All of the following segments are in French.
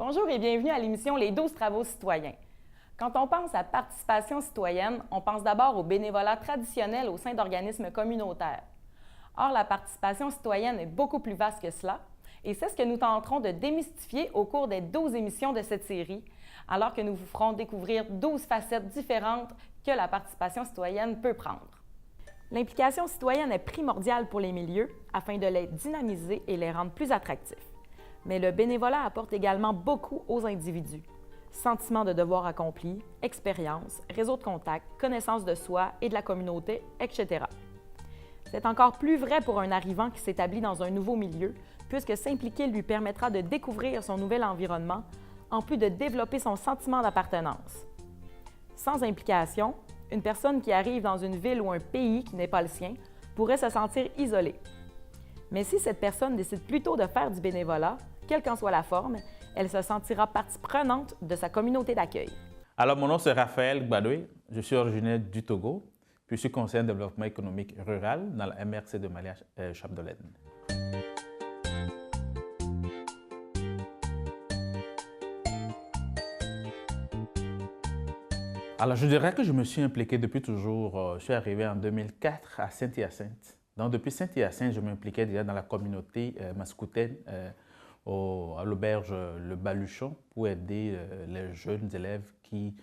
Bonjour et bienvenue à l'émission Les 12 travaux citoyens. Quand on pense à participation citoyenne, on pense d'abord au bénévolat traditionnel au sein d'organismes communautaires. Or, la participation citoyenne est beaucoup plus vaste que cela, et c'est ce que nous tenterons de démystifier au cours des 12 émissions de cette série, alors que nous vous ferons découvrir 12 facettes différentes que la participation citoyenne peut prendre. L'implication citoyenne est primordiale pour les milieux afin de les dynamiser et les rendre plus attractifs. Mais le bénévolat apporte également beaucoup aux individus. Sentiment de devoir accompli, expérience, réseau de contacts, connaissance de soi et de la communauté, etc. C'est encore plus vrai pour un arrivant qui s'établit dans un nouveau milieu, puisque s'impliquer lui permettra de découvrir son nouvel environnement, en plus de développer son sentiment d'appartenance. Sans implication, une personne qui arrive dans une ville ou un pays qui n'est pas le sien pourrait se sentir isolée. Mais si cette personne décide plutôt de faire du bénévolat, quelle qu'en soit la forme, elle se sentira partie prenante de sa communauté d'accueil. Alors, mon nom c'est Raphaël Gbadoué, je suis originaire du Togo, puis je suis conseiller en développement économique rural dans la MRC de Malia-Chapdelaine. Alors, je dirais que je me suis impliqué depuis toujours. Je suis arrivé en 2004 à Saint-Hyacinthe. Donc, depuis Saint-Hyacinthe, je m'impliquais déjà dans la communauté mascoutaine à l'auberge Le Baluchon pour aider les jeunes élèves qui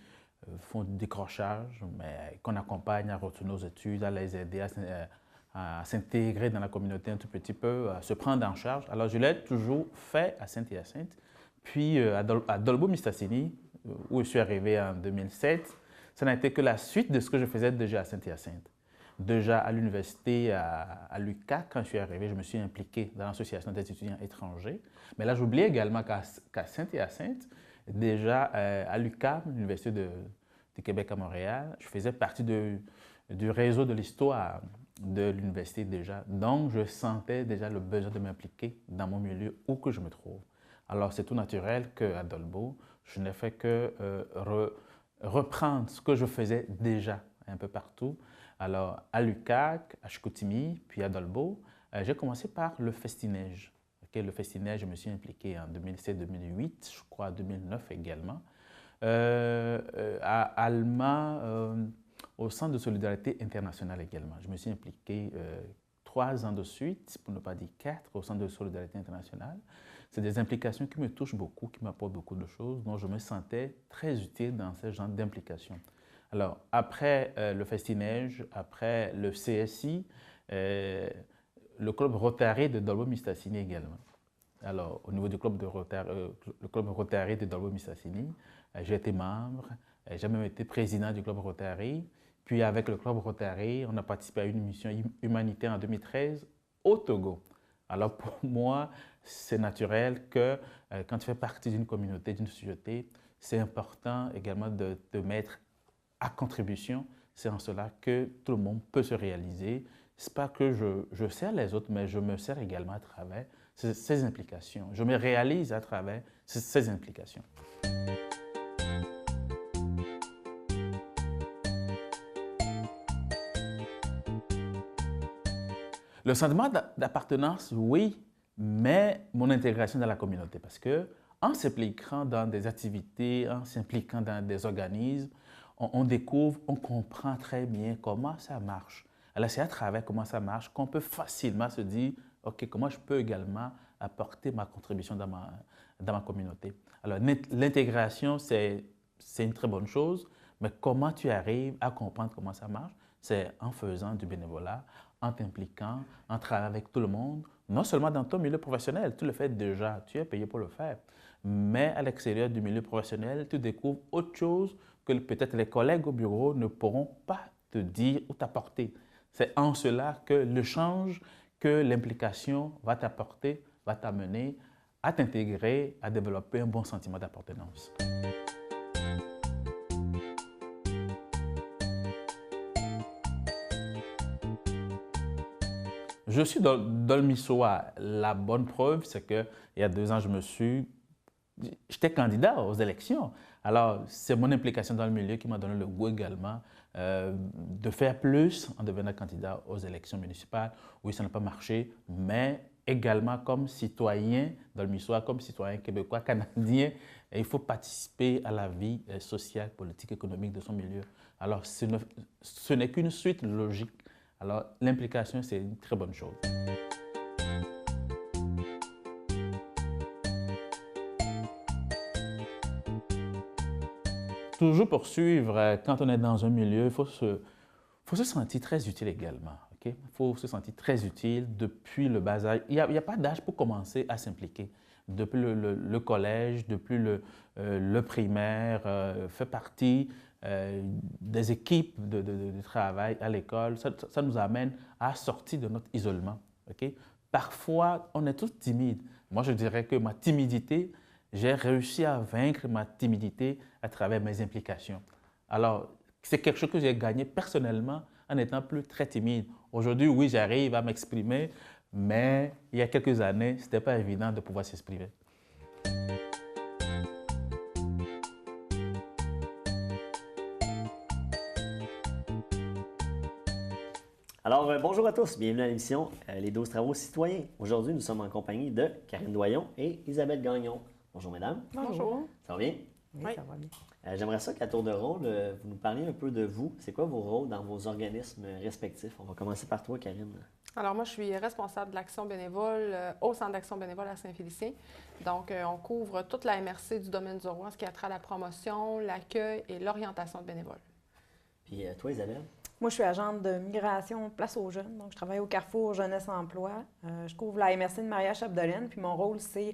font du décrochage, mais qu'on accompagne à retourner aux études, à les aider à s'intégrer dans la communauté un tout petit peu, à se prendre en charge. Alors, je l'ai toujours fait à Saint-Hyacinthe. Puis, à Dolbeau-Mistassini, où je suis arrivé en 2007, ça n'a été que la suite de ce que je faisais déjà à Saint-Hyacinthe. Déjà à l'université, à l'UQAC, quand je suis arrivé, je me suis impliqué dans l'association des étudiants étrangers. Mais là, j'oubliais également qu'à Saint-Hyacinthe, déjà à l'UQAM, l'Université de Québec à Montréal, je faisais partie du réseau de l'histoire de l'université déjà. Donc, je sentais déjà le besoin de m'impliquer dans mon milieu où que je me trouve. Alors, c'est tout naturel qu'à Dolbeau, je n'ai fait que reprendre ce que je faisais déjà un peu partout. Alors, à l'UQAC, à Chicoutimi, puis à Dolbeau, j'ai commencé par le Festinège. Le Festinège, je me suis impliqué en 2007-2008, je crois 2009 également. À Alma, au Centre de solidarité internationale également. Je me suis impliqué 3 ans de suite, pour ne pas dire 4, au Centre de solidarité internationale. C'est des implications qui me touchent beaucoup, qui m'apportent beaucoup de choses, dont je me sentais très utile dans ce genre d'implication. Alors, après le Festinège, après le CSI, le club Rotary de Dolbeau-Mistassini également. Alors, au niveau du club le club Rotary de Dolbeau-Mistassini, j'ai été membre, j'ai même été président du club Rotary. Puis avec le club Rotary, on a participé à une mission humanitaire en 2013 au Togo. Alors pour moi, c'est naturel que quand tu fais partie d'une communauté, d'une société, c'est important également de te mettre à contribution. C'est en cela que tout le monde peut se réaliser. Ce n'est pas que je sers les autres, mais je me sers également à travers ces implications. Je me réalise à travers ces implications. Le sentiment d'appartenance, oui, mais mon intégration dans la communauté. Parce que en s'impliquant dans des activités, en s'impliquant dans des organismes, on découvre, on comprend très bien comment ça marche. Alors c'est à travers comment ça marche qu'on peut facilement se dire, OK, comment je peux également apporter ma contribution dans ma communauté. Alors l'intégration, c'est une très bonne chose, mais comment tu arrives à comprendre comment ça marche, c'est en faisant du bénévolat, en t'impliquant, en travaillant avec tout le monde, non seulement dans ton milieu professionnel, tu le fais déjà, tu es payé pour le faire, mais à l'extérieur du milieu professionnel, tu découvres autre chose que peut-être les collègues au bureau ne pourront pas te dire ou t'apporter. C'est en cela que le change, que l'implication va t'apporter, va t'amener à t'intégrer, à développer un bon sentiment d'appartenance. Je suis dans le Missoua. La bonne preuve, c'est qu'il y a 2 ans, j'étais candidat aux élections. Alors, c'est mon implication dans le milieu qui m'a donné le goût également de faire plus en devenant candidat aux élections municipales. Oui, ça n'a pas marché, mais également comme citoyen dans le Missouri, comme citoyen québécois, canadien, il faut participer à la vie sociale, politique, économique de son milieu. Alors, ce n'est qu'une suite logique. Alors, l'implication, c'est une très bonne chose. Toujours poursuivre, quand on est dans un milieu, il faut se sentir très utile également. Il faut se sentir très utile depuis le bas âge. Il n'y a pas d'âge pour commencer à s'impliquer. Depuis le collège, depuis le primaire, fait partie des équipes de travail à l'école. Ça nous amène à sortir de notre isolement. Parfois, on est tous timides. Moi, je dirais que ma timidité, j'ai réussi à vaincre ma timidité à travers mes implications. Alors, c'est quelque chose que j'ai gagné personnellement en étant plus très timide. Aujourd'hui, oui, j'arrive à m'exprimer, mais il y a quelques années, ce n'était pas évident de pouvoir s'exprimer. Alors, bonjour à tous, bienvenue à l'émission Les 12 travaux citoyens. Aujourd'hui, nous sommes en compagnie de Karine Doyon et Isabelle Gagnon. Bonjour, mesdames. Bonjour. Ça va bien? Oui, ça va bien. J'aimerais ça qu'à tour de rôle, vous nous parliez un peu de vous. C'est quoi vos rôles dans vos organismes respectifs? On va commencer par toi, Karine. Alors, moi, je suis responsable de l'action bénévole au Centre d'action bénévole à Saint-Félicien. Donc, on couvre toute la MRC du domaine du roi, ce qui a trait à la promotion, l'accueil et l'orientation de bénévoles. Puis toi, Isabelle? Moi, je suis agente de migration Place aux Jeunes. Donc, je travaille au Carrefour Jeunesse Emploi. Je couvre la MRC de Maria-Chapdelaine. Puis mon rôle, c'est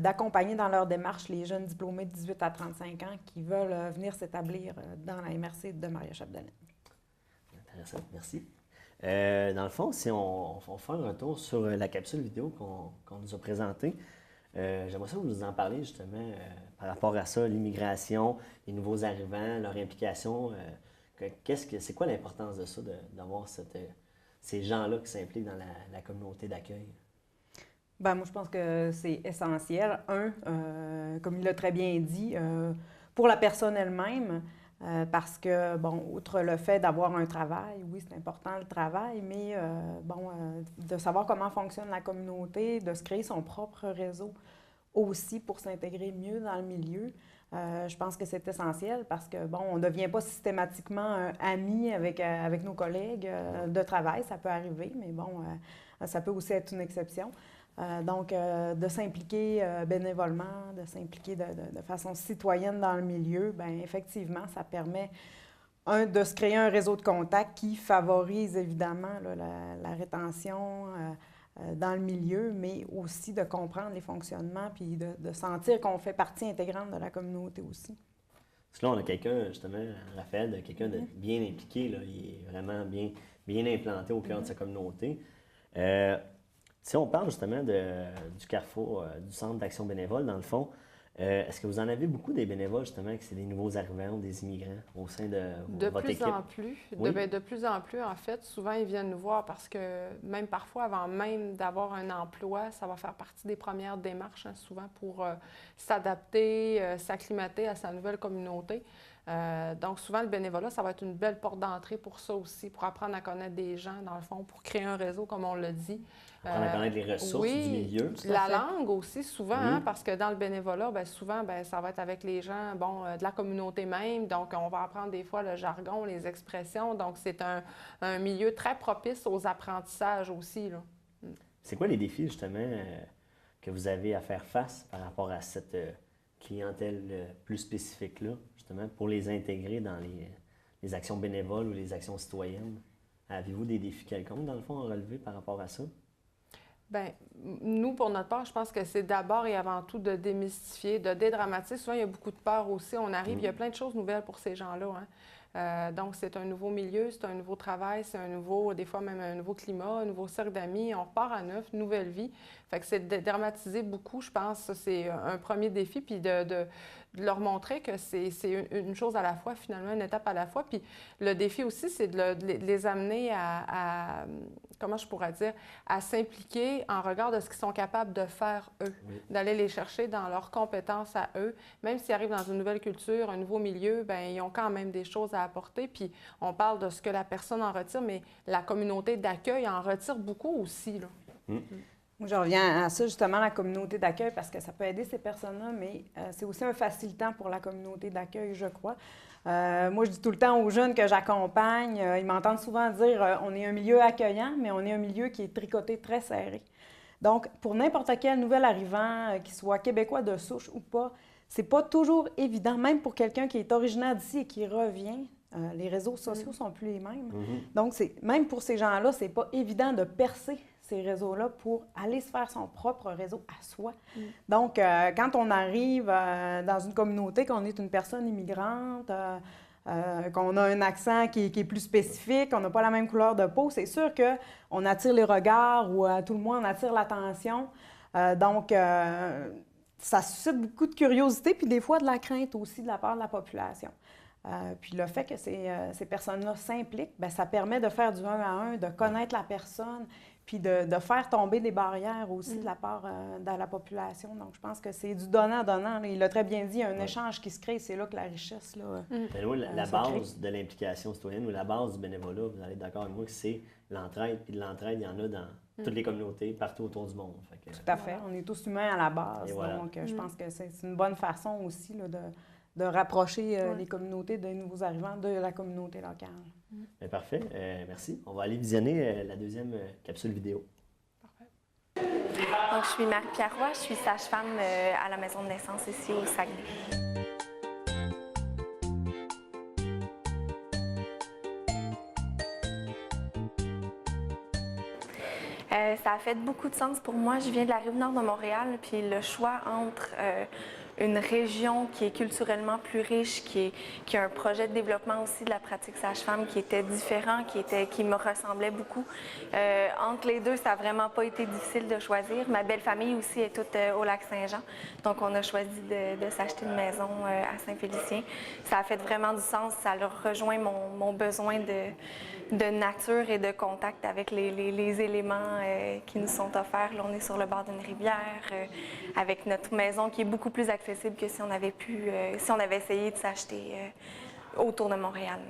d'accompagner dans leur démarche les jeunes diplômés de 18 à 35 ans qui veulent venir s'établir dans la MRC de Maria-Chapdelaine. Intéressant, merci. Dans le fond, si on fait un retour sur la capsule vidéo qu'on nous a présentée, j'aimerais ça que vous nous en parliez justement par rapport à ça, l'immigration, les nouveaux arrivants, leur implication. C'est quoi l'importance de ça, d'avoir ces gens-là qui s'impliquent dans la communauté d'accueil? Bien, moi, je pense que c'est essentiel. Comme il l'a très bien dit, pour la personne elle-même, parce que, bon, outre le fait d'avoir un travail, oui, c'est important le travail, mais, de savoir comment fonctionne la communauté, de se créer son propre réseau aussi pour s'intégrer mieux dans le milieu. Je pense que c'est essentiel parce que, bon, on ne devient pas systématiquement amis avec nos collègues de travail. Ça peut arriver, mais bon, ça peut aussi être une exception. Donc, de s'impliquer bénévolement, de s'impliquer de façon citoyenne dans le milieu, bien, effectivement, ça permet, de se créer un réseau de contacts qui favorise évidemment là, la rétention dans le milieu, mais aussi de comprendre les fonctionnements puis de sentir qu'on fait partie intégrante de la communauté aussi. Parce que là, on a quelqu'un, justement, Raphaël, quelqu'un de bien impliqué, là, il est vraiment bien implanté au cœur de sa communauté. Si on parle justement du Carrefour, du Centre d'action bénévole, dans le fond, est-ce que vous en avez beaucoup des bénévoles, justement, que c'est des nouveaux arrivants ou des immigrants au sein de votre équipe? De plus en plus, en fait. Souvent, ils viennent nous voir parce que même parfois, avant même d'avoir un emploi, ça va faire partie des premières démarches, hein, souvent pour s'adapter, s'acclimater à sa nouvelle communauté. Donc, souvent, le bénévolat, ça va être une belle porte d'entrée pour ça aussi, pour apprendre à connaître des gens, dans le fond, pour créer un réseau, comme on l'a dit. Apprendre à connaître les ressources du milieu. La langue aussi, souvent, hein, parce que dans le bénévolat, bien, souvent, bien, ça va être avec les gens de la communauté même. Donc, on va apprendre des fois le jargon, les expressions. Donc, c'est un milieu très propice aux apprentissages aussi, là. C'est quoi les défis, justement, que vous avez à faire face par rapport à cette clientèle plus spécifique-là, justement, pour les intégrer dans les actions bénévoles ou les actions citoyennes? Avez-vous des défis quelconques, dans le fond, à relever par rapport à ça? Bien, nous, pour notre part, je pense que c'est d'abord et avant tout de démystifier, de dédramatiser. Souvent, il y a beaucoup de peur aussi. On arrive, il y a plein de choses nouvelles pour ces gens-là, hein. Donc, c'est un nouveau milieu, c'est un nouveau travail, c'est des fois même un nouveau climat, un nouveau cercle d'amis. On repart à neuf, nouvelle vie. Fait que c'est de dédramatiser beaucoup, je pense. Ça, c'est un premier défi, puis de leur montrer que c'est une chose à la fois, finalement, une étape à la fois. Puis le défi aussi, c'est de les amener à comment je pourrais dire, à s'impliquer en regard de ce qu'ils sont capables de faire eux, oui. D'aller les chercher dans leurs compétences à eux. Même s'ils arrivent dans une nouvelle culture, un nouveau milieu, bien, ils ont quand même des choses à apporter. Puis on parle de ce que la personne en retire, mais la communauté d'accueil en retire beaucoup aussi, là. Moi, je reviens à ça, justement, la communauté d'accueil, parce que ça peut aider ces personnes-là, mais c'est aussi un facilitant pour la communauté d'accueil, je crois. Moi, je dis tout le temps aux jeunes que j'accompagne, ils m'entendent souvent dire on est un milieu accueillant, mais on est un milieu qui est tricoté très serré. Donc, pour n'importe quel nouvel arrivant, qu'il soit québécois de souche ou pas, c'est pas toujours évident, même pour quelqu'un qui est originaire d'ici et qui revient. Les réseaux sociaux sont plus les mêmes. Donc, même pour ces gens-là, c'est pas évident de percer ces réseaux-là pour aller se faire son propre réseau à soi. Donc, quand on arrive dans une communauté, qu'on est une personne immigrante, qu'on a un accent qui est plus spécifique, qu'on n'a pas la même couleur de peau, c'est sûr qu'on attire les regards ou à tout le moins on attire l'attention. Donc, ça suscite beaucoup de curiosité puis des fois de la crainte aussi de la part de la population. Puis le fait que ces personnes-là s'impliquent, bien, ça permet de faire du 1 à 1, de connaître la personne, puis de faire tomber des barrières aussi de la part de la population. Donc, je pense que c'est du donnant-donnant. Il l'a très bien dit, il y a un échange qui se crée, c'est là que la richesse la base de l'implication citoyenne ou la base du bénévolat, vous allez être d'accord avec moi que c'est l'entraide. Puis de l'entraide, il y en a dans toutes les communautés, partout autour du monde. Tout à fait. On est tous humains à la base. Voilà. Donc, je pense que c'est une bonne façon aussi là, de rapprocher les communautés des nouveaux arrivants de la communauté locale. Bien, parfait. Merci. On va aller visionner la deuxième capsule vidéo. Donc, je suis Marie-Pierre Roy, je suis sage-femme à la maison de naissance ici au Saguenay. Ça a fait beaucoup de sens pour moi. Je viens de la Rive-Nord de Montréal, puis le choix entre une région qui est culturellement plus riche, qui a un projet de développement aussi de la pratique sage-femme qui était différent, qui me ressemblait beaucoup. Entre les deux, ça n'a vraiment pas été difficile de choisir. Ma belle famille aussi est toute au Lac-Saint-Jean, donc on a choisi de s'acheter une maison à Saint-Félicien. Ça a fait vraiment du sens, ça leur rejoint mon besoin de nature et de contact avec les éléments qui nous sont offerts. Là, on est sur le bord d'une rivière, avec notre maison qui est beaucoup plus accessible que si on avait essayé de s'acheter autour de Montréal.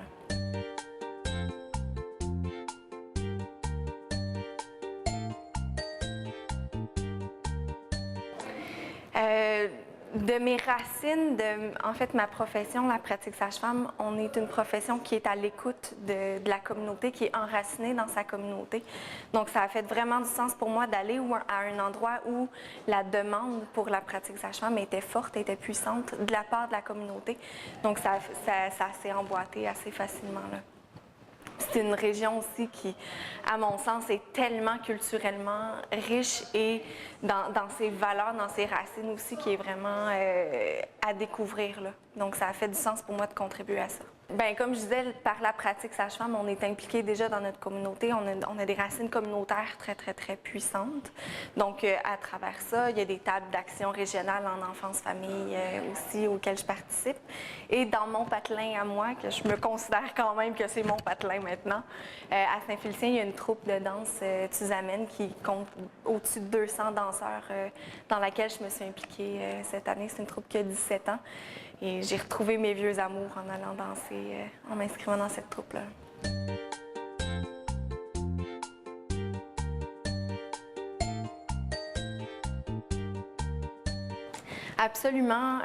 De mes racines, en fait, ma profession, la pratique sage-femme, on est une profession qui est à l'écoute de la communauté, qui est enracinée dans sa communauté. Donc, ça a fait vraiment du sens pour moi d'aller à un endroit où la demande pour la pratique sage-femme était forte, était puissante de la part de la communauté. Donc, ça s'est emboîté assez facilement, là. C'est une région aussi qui, à mon sens, est tellement culturellement riche et dans ses valeurs, dans ses racines aussi, qui est vraiment à découvrir, là. Donc, ça a fait du sens pour moi de contribuer à ça. Bien, comme je disais, par la pratique sage-femme, on est impliqué déjà dans notre communauté. On a des racines communautaires très, très, très puissantes. Donc, à travers ça, il y a des tables d'action régionales en enfance-famille aussi auxquelles je participe. Et dans mon patelin à moi, que je me considère quand même que c'est mon patelin maintenant, à Saint-Félicien, il y a une troupe de danse Tuzamène qui compte au-dessus de 200 danseurs dans laquelle je me suis impliquée cette année. C'est une troupe qui a 17 ans. Et j'ai retrouvé mes vieux amours en allant danser, en m'inscrivant dans cette troupe-là. Absolument.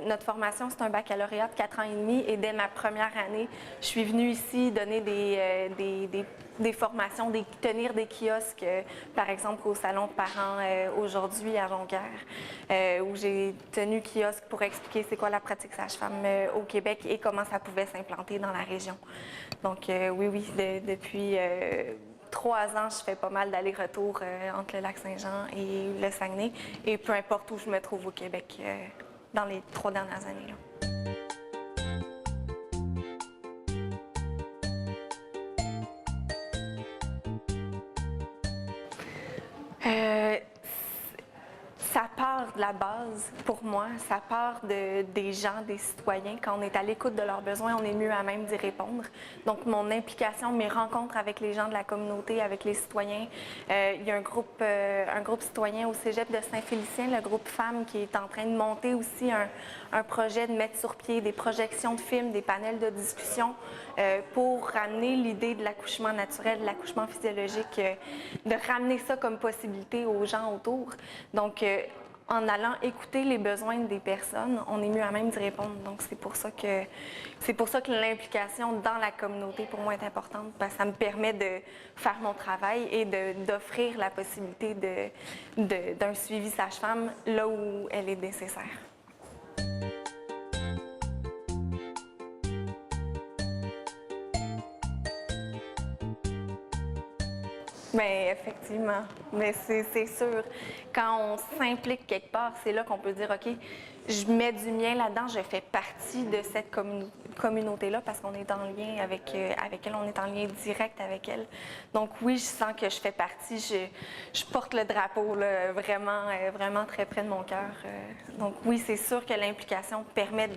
Notre formation, c'est un baccalauréat de 4 ans et demi. Et dès ma première année, je suis venue ici donner des formations, tenir des kiosques, par exemple au Salon de parents aujourd'hui à Longueuil, où j'ai tenu kiosque pour expliquer c'est quoi la pratique sage-femme au Québec et comment ça pouvait s'implanter dans la région. Donc oui, depuis 3 ans, je fais pas mal d'allers-retours entre le Lac-Saint-Jean et le Saguenay, et peu importe où je me trouve au Québec dans les 3 dernières années, là. Ça part de la la base, pour moi, ça part des gens, des citoyens. Quand on est à l'écoute de leurs besoins, on est mieux à même d'y répondre. Donc, mon implication, mes rencontres avec les gens de la communauté, avec les citoyens. Il y a un groupe citoyen au cégep de Saint-Félicien, le groupe Femmes, qui est en train de monter aussi un projet de mettre sur pied des projections de films, des panels de discussion pour ramener l'idée de l'accouchement naturel, de l'accouchement physiologique, de ramener ça comme possibilité aux gens autour. Donc, en allant écouter les besoins des personnes, on est mieux à même d'y répondre. Donc, c'est pour ça que l'implication dans la communauté, pour moi, est importante, parce que ça me permet de faire mon travail et d'offrir la possibilité d'un suivi sage-femme là où elle est nécessaire. Bien, effectivement. Mais c'est sûr, quand on s'implique quelque part, c'est là qu'on peut dire, OK, je mets du mien là-dedans, je fais partie de cette communauté-là parce qu'on est en lien avec elle, on est en lien direct avec elle. Donc oui, je sens que je fais partie, je porte le drapeau là, vraiment très près de mon cœur. Donc oui, c'est sûr que l'implication permet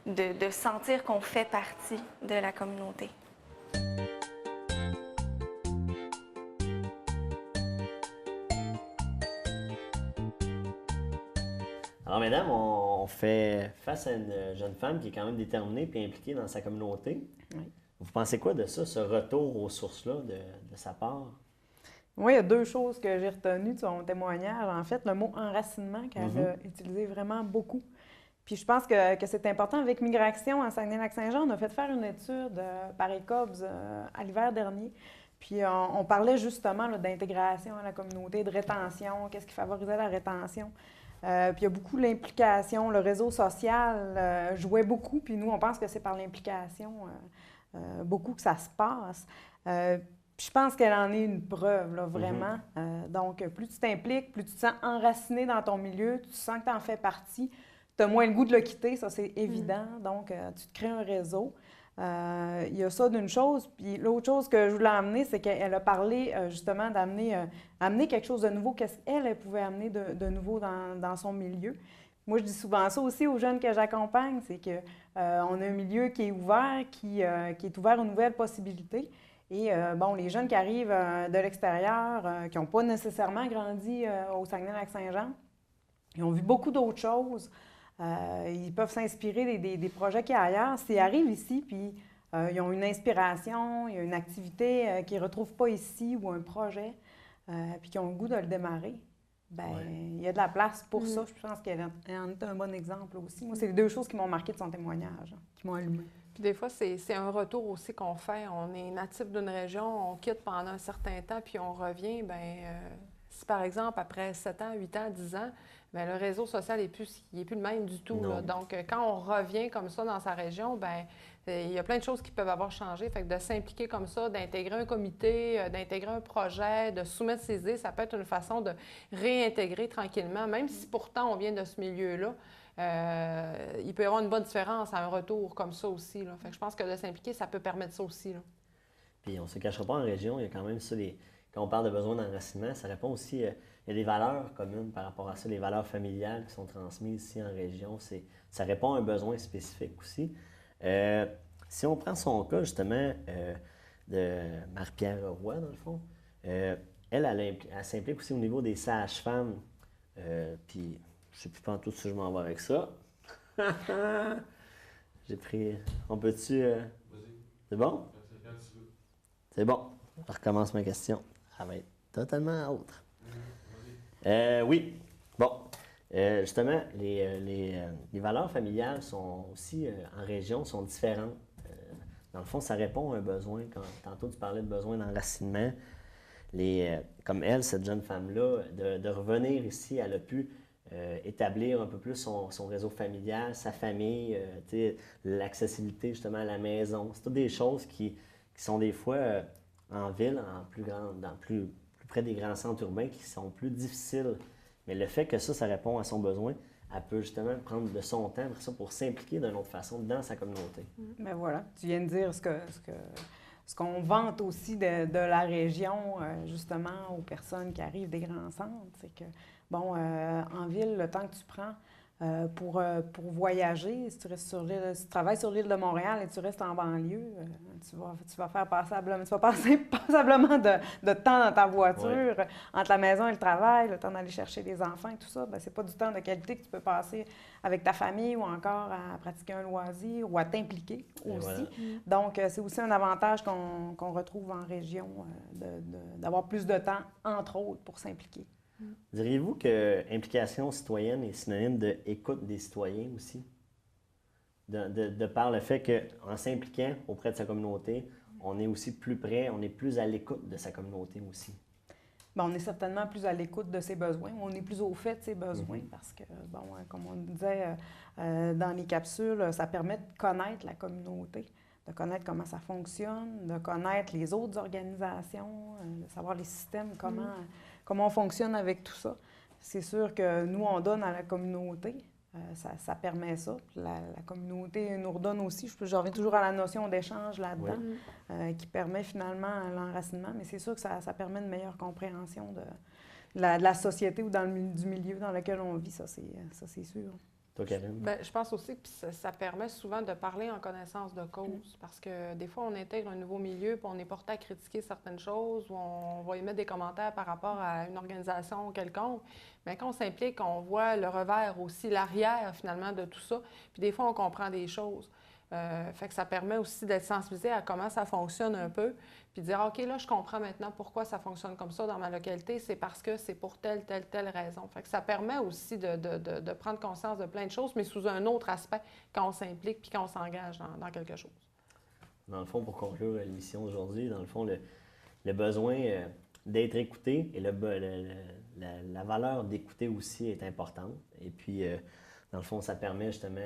de sentir qu'on fait partie de la communauté. Alors, mesdames, on fait face à une jeune femme qui est quand même déterminée et impliquée dans sa communauté. Oui. Vous pensez quoi de ça, ce retour aux sources-là de sa part? Oui, il y a deux choses que j'ai retenues de son témoignage. En fait, le mot enracinement qu'elle a utilisé vraiment beaucoup. Puis je pense que c'est important. Avec Migration à Saguenay-Lac-Saint-Jean, on a fait faire une étude par ECOBS à l'hiver dernier. Puis on parlait justement d'intégration à la communauté, de rétention, qu'est-ce qui favorisait la rétention. Puis il y a beaucoup l'implication, le réseau social jouait beaucoup, puis nous, on pense que c'est par l'implication beaucoup que ça se passe. Puis je pense qu'elle en est une preuve, là, vraiment. Donc, plus tu t'impliques, plus tu te sens enraciné dans ton milieu, tu sens que tu en fais partie, tu as moins le goût de le quitter, ça c'est évident. Donc, tu te crées un réseau. Il y a ça d'une chose. Puis l'autre chose que je voulais amener, c'est qu'elle a parlé justement amener quelque chose de nouveau, qu'est-ce qu'elle pouvait amener de nouveau dans son milieu. Moi, je dis souvent ça aussi aux jeunes que j'accompagne, c'est qu'on a un milieu qui est ouvert, qui est ouvert aux nouvelles possibilités. Et bon, les jeunes qui arrivent de l'extérieur, qui n'ont pas nécessairement grandi au Saguenay-Lac-Saint-Jean, ils ont vu beaucoup d'autres choses. Ils peuvent s'inspirer des projets qu'il y a ailleurs. S'ils arrivent ici, puis ils ont une inspiration, il y a une activité qu'ils ne retrouvent pas ici ou un projet, puis qu'ils ont le goût de le démarrer, bien, il y a de la place pour ça. Je pense qu'elle en est un bon exemple aussi. Moi, c'est les deux choses qui m'ont marqué de son témoignage, qui m'ont allumé. Puis des fois, c'est un retour aussi qu'on fait. On est natif d'une région, on quitte pendant un certain temps, puis on revient. Bien, si par exemple, après 7 ans, 8 ans, 10 ans, bien, le réseau social n'est plus le même du tout. Là. Donc, quand on revient comme ça dans sa région, bien, il y a plein de choses qui peuvent avoir changé. Fait que de s'impliquer comme ça, d'intégrer un comité, d'intégrer un projet, de soumettre ses idées, ça peut être une façon de réintégrer tranquillement, même si pourtant on vient de ce milieu-là. Il peut y avoir une bonne différence à un retour comme ça aussi. Là. Fait que je pense que de s'impliquer, ça peut permettre ça aussi. Là. Puis on ne se cachera pas en région, il y a quand même ça, quand on parle de besoin d'enracinement, ça répond aussi, il y a des valeurs communes par rapport à ça, les valeurs familiales qui sont transmises ici en région, ça répond à un besoin spécifique aussi. Si on prend son cas justement de Marie-Pierre Roy, dans le fond, elle s'implique aussi au niveau des sages-femmes, puis je ne sais plus pas tout si je m'en vais avec ça. J'ai pris... On peut-tu... C'est bon? C'est bon. Je recommence ma question. Ça va être totalement autre. Oui. Bon. Justement, les valeurs familiales sont aussi, en région, sont différentes. Dans le fond, ça répond à un besoin. Tantôt, tu parlais de besoin d'enracinement. Comme elle, cette jeune femme-là, de revenir ici, elle a pu établir un peu plus son réseau familial, sa famille, l'accessibilité justement à la maison. C'est toutes des choses qui sont des fois en ville, plus près des grands centres urbains, qui sont plus difficiles. Mais le fait que ça répond à son besoin, elle peut justement prendre de son temps pour s'impliquer d'une autre façon dans sa communauté. Bien voilà, tu viens de dire ce ce qu'on vante aussi de la région, justement, aux personnes qui arrivent des grands centres, c'est que, bon, en ville, le temps que tu prends pour voyager, si tu restes sur l'île, si tu travailles sur l'île de Montréal et tu restes en banlieue, tu vas faire passer passablement de temps dans ta voiture, entre la maison et le travail, le temps d'aller chercher des enfants et tout ça. Bien, c'est pas du temps de qualité que tu peux passer avec ta famille ou encore à pratiquer un loisir ou à t'impliquer aussi. Voilà. Donc, c'est aussi un avantage qu'on retrouve en région, d'avoir plus de temps, entre autres, pour s'impliquer. Diriez-vous que implication citoyenne est synonyme d'écoute des citoyens aussi? De par le fait qu'en s'impliquant auprès de sa communauté, on est aussi plus près, on est plus à l'écoute de sa communauté aussi. Bien, on est certainement plus à l'écoute de ses besoins, on est plus au fait de ses besoins parce que, bon, comme on disait dans les capsules, ça permet de connaître la communauté, de connaître comment ça fonctionne, de connaître les autres organisations, de savoir les systèmes, comment on fonctionne avec tout ça. C'est sûr que nous, on donne à la communauté. Ça permet ça. La communauté nous redonne aussi. Je reviens toujours à la notion d'échange là-dedans, qui permet finalement l'enracinement. Mais c'est sûr que ça permet une meilleure compréhension de la société ou du milieu dans lequel on vit. Ça, c'est sûr. Toi, Karine? Bien, je pense aussi que ça permet souvent de parler en connaissance de cause. Parce que des fois, on intègre un nouveau milieu, puis on est porté à critiquer certaines choses, ou on va émettre des commentaires par rapport à une organisation quelconque. Mais quand on s'implique, on voit le revers aussi, l'arrière finalement de tout ça. Puis des fois, on comprend des choses. Fait que ça permet aussi d'être sensibilisé à comment ça fonctionne un peu, puis de dire, OK, là, je comprends maintenant pourquoi ça fonctionne comme ça dans ma localité, c'est parce que c'est pour telle raison. Fait que ça permet aussi de prendre conscience de plein de choses, mais sous un autre aspect quand on s'implique puis quand on s'engage dans quelque chose. Dans le fond, pour conclure l'émission d'aujourd'hui, dans le fond, le besoin d'être écouté et la valeur d'écouter aussi est importante. Et puis, dans le fond, ça permet justement,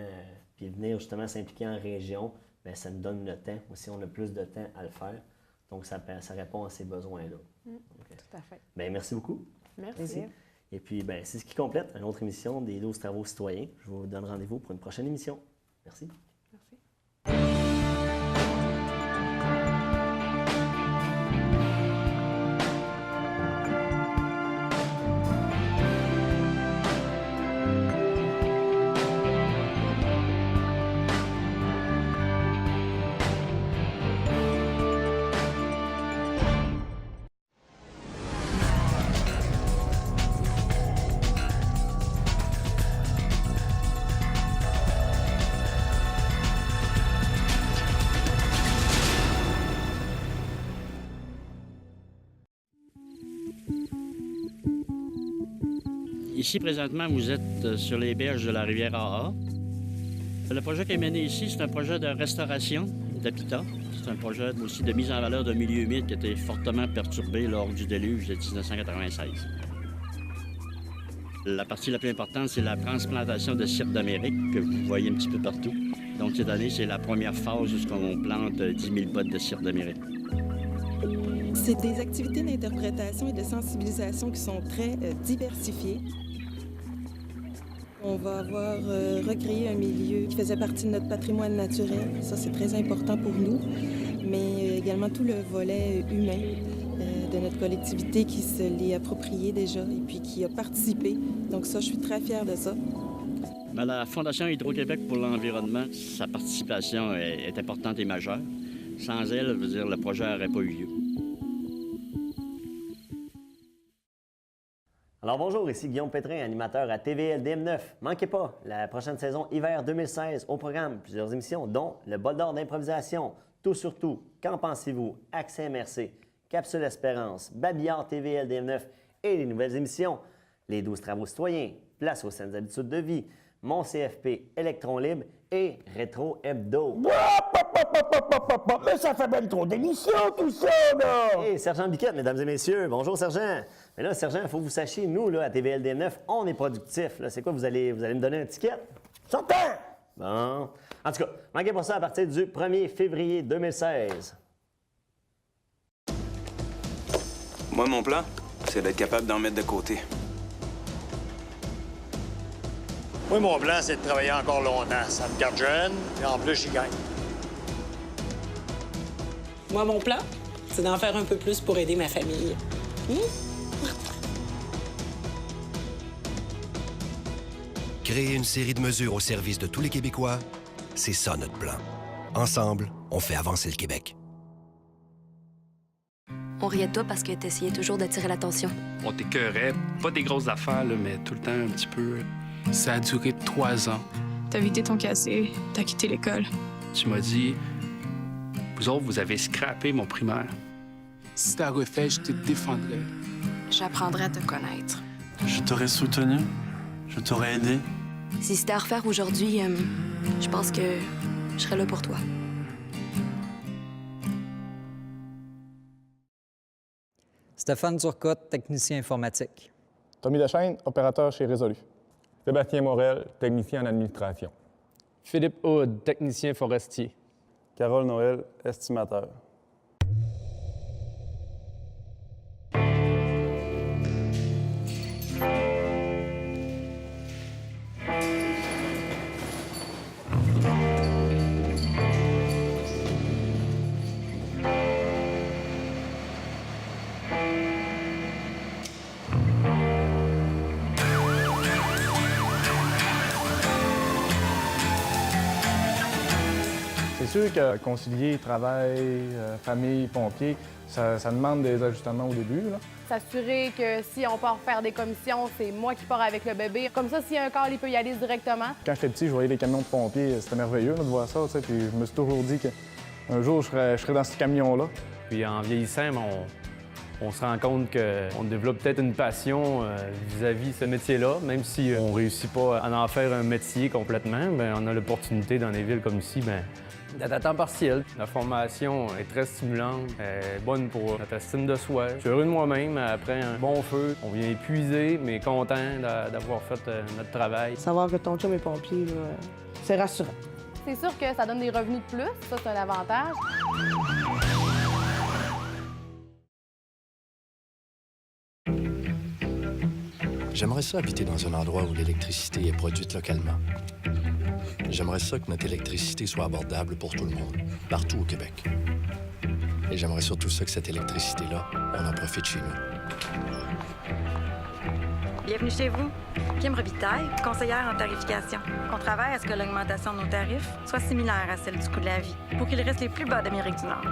puis venir justement s'impliquer en région, bien, ça nous donne le temps aussi, on a plus de temps à le faire. Donc, ça répond à ces besoins-là. Okay. Tout à fait. Bien, merci beaucoup. Merci. Et puis, bien, c'est ce qui complète une autre émission des 12 travaux citoyens. Je vous donne rendez-vous pour une prochaine émission. Merci. Merci. Ici, présentement, vous êtes sur les berges de la rivière AA. Le projet qui est mené ici, c'est un projet de restauration d'habitat. C'est un projet aussi de mise en valeur d'un milieu humide qui a été fortement perturbé lors du déluge de 1996. La partie la plus importante, c'est la transplantation de cire d'Amérique que vous voyez un petit peu partout. Donc, cette année, c'est la première phase où on plante 10 000 bottes de cire d'Amérique. C'est des activités d'interprétation et de sensibilisation qui sont très diversifiées. On va avoir recréé un milieu qui faisait partie de notre patrimoine naturel. Ça, c'est très important pour nous. Mais également tout le volet humain de notre collectivité qui se l'est approprié déjà et puis qui a participé. Donc ça, je suis très fière de ça. Mais la Fondation Hydro-Québec pour l'environnement, sa participation est importante et majeure. Sans elle, je veux dire, le projet n'aurait pas eu lieu. Alors bonjour, ici Guillaume Pétrin, animateur à TVLDM9. Manquez pas, la prochaine saison hiver 2016 au programme, plusieurs émissions, dont le bol d'or d'improvisation, Tout sur tout, Qu'en pensez-vous, Accès MRC, Capsule Espérance, Babillard TVLDM9 et les nouvelles émissions, les 12 travaux citoyens, Place aux saines habitudes de vie, Mon CFP, Électron libre et Rétro Hebdo. Mais ça fait même trop d'émissions, tout ça, là! Hey, Sergent Biquette, mesdames et messieurs. Bonjour, Sergent. Mais là, Sergent, il faut que vous sachiez, nous, là, à TVLDM9, on est productifs. Là. C'est quoi, vous allez me donner un ticket? Certain! Bon. En tout cas, manquez pas ça à partir du 1er février 2016. Moi, mon plan, c'est d'être capable d'en mettre de côté. Moi, mon plan, c'est de travailler encore longtemps. Ça me garde jeune, et en plus, j'y gagne. Moi, mon plan, c'est d'en faire un peu plus pour aider ma famille. Créer une série de mesures au service de tous les Québécois, c'est ça notre plan. Ensemble, on fait avancer le Québec. On riait de toi parce que t'essayais toujours d'attirer l'attention. On t'écœurait, pas des grosses affaires, là, mais tout le temps un petit peu. Ça a duré 3 ans. T'as vidé ton casier, t'as quitté l'école. Tu m'as dit, vous autres, vous avez scrappé mon primaire. Si t'as refait, je te défendrais. J'apprendrai à te connaître. Je t'aurais soutenu, je t'aurais aidé. Si c'était à refaire aujourd'hui, je pense que je serais là pour toi. Stéphane Turcotte, technicien informatique. Tommy Dechaine, opérateur chez Résolu. Sébastien Morel, technicien en administration. Philippe Hood, technicien forestier. Carole Noël, estimateur. C'est sûr que concilier travail, famille, pompiers, ça demande des ajustements au début. S'assurer que si on part faire des commissions, c'est moi qui pars avec le bébé. Comme ça, s'il y a un corps, il peut y aller directement. Quand j'étais petit, je voyais les camions de pompiers. C'était merveilleux de voir ça. Puis je me suis toujours dit qu'un jour, je serais dans ce camion-là. Puis en vieillissant, on se rend compte qu'on développe peut-être une passion vis-à-vis ce métier-là. Même si on ne réussit pas à en faire un métier complètement, bien, on a l'opportunité dans des villes comme ici d'être à temps partiel. La formation est très stimulante, bonne pour notre estime de soi. Je suis heureux de moi-même. Après un bon feu, on vient épuisé, mais content d'avoir fait notre travail. Savoir que ton chum est pompier, c'est rassurant. C'est sûr que ça donne des revenus de plus. Ça, c'est un avantage. J'aimerais ça habiter dans un endroit où l'électricité est produite localement. J'aimerais ça que notre électricité soit abordable pour tout le monde, partout au Québec. Et j'aimerais surtout ça que cette électricité-là, on en profite chez nous. Bienvenue chez vous. Kim Robitaille, conseillère en tarification. On travaille à ce que l'augmentation de nos tarifs soit similaire à celle du coût de la vie, pour qu'ils restent les plus bas d'Amérique du Nord.